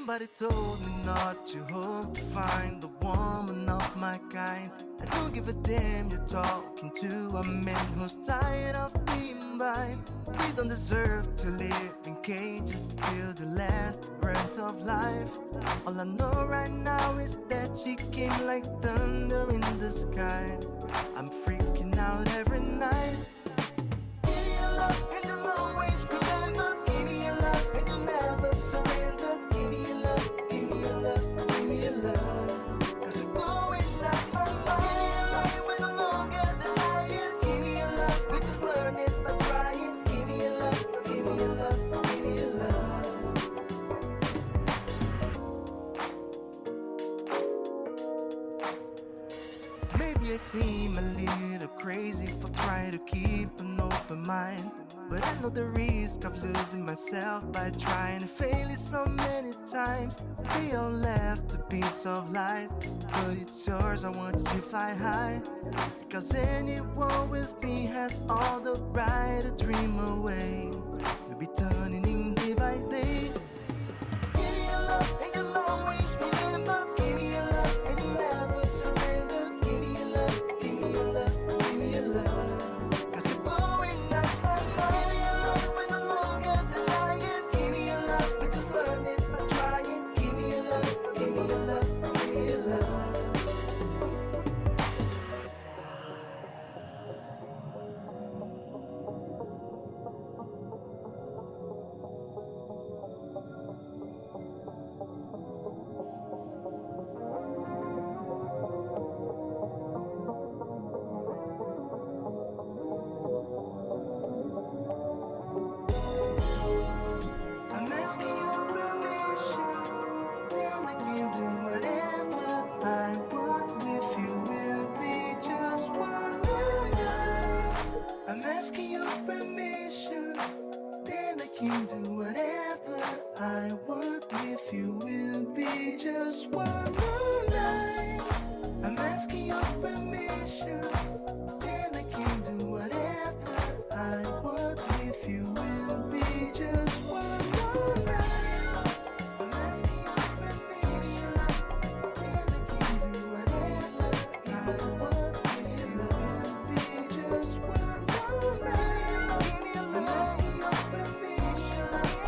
Somebody told me not to hope to find the woman of my kind. I don't give a damn you're talking to a man who's tired of being blind. We don't deserve to live in cages till the last breath of life. All I know right now is that she came like thunder in the sky. I'm freaking out every night. Give me your love and you'll always remember. Give me your love and you'll never surrender. Give me your love, give me your love, give me your love. Cause you're blowing like my mind. When no longer denying. Give me your love, we just learn it by trying. Give me your love, give me your love, give me your love. Maybe I seem a little crazy for trying to keep an open mind, but I know the risk of losing myself by trying to fail it so many times. They all left a piece of light, but it's yours, I want to see fly high. Because anyone with me has all the right to dream away. We'll be turning in day by day. Give me your love and you'll always remember. Give me your love and you'll never surrender. Give me your love, give me your love, give me your love. Cause you're blowing like my mind. Give me your love, we're no longer denying. Give me your love, we just learn it by trying. Give me your love, give me your love, give me your love. I'm asking your permission, then I can do whatever I want with you. Will be just one night. I'm asking your permission, then I can do whatever I want with you. Will be just one night. I'm asking your permission, then I can do whatever I want with you. Will be just one night. I'm asking your permission, then I can do whatever I want with you. Will be just one night. I'm asking your permission, then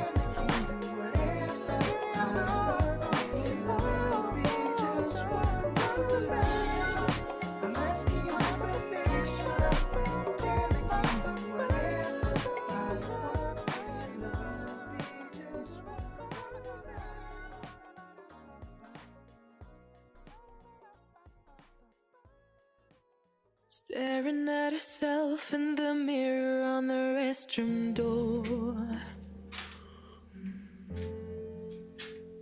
I can do whatever I want with you. Will be just one night. I'm asking your permission, then I can do whatever I want with you. Will be just one night. Staring at herself in the mirror on the restroom door.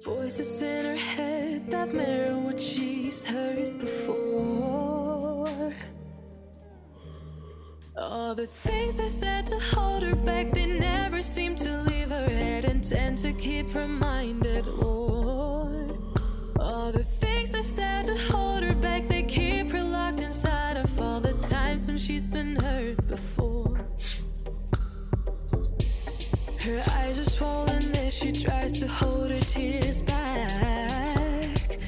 Voices in her head that mirror what she's heard before. All the things they said to hold her back, they never seem to leave her head and tend to keep her mind at war. All the things they said to hold her back, they keep her locked inside of all the times when she's been hurt before. Her eyes are swollen as she tries to hold her tears back.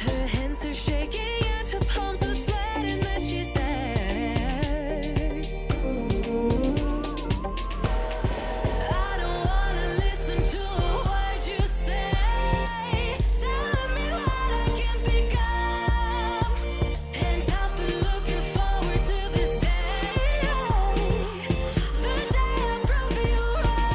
Her hands are shaking and her palms are sweating as she says, I don't wanna listen to a word you say, telling me what I can become. And I've been looking forward to this day, the day I prove you right.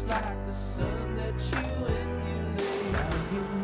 like the sun that you emulate. Now you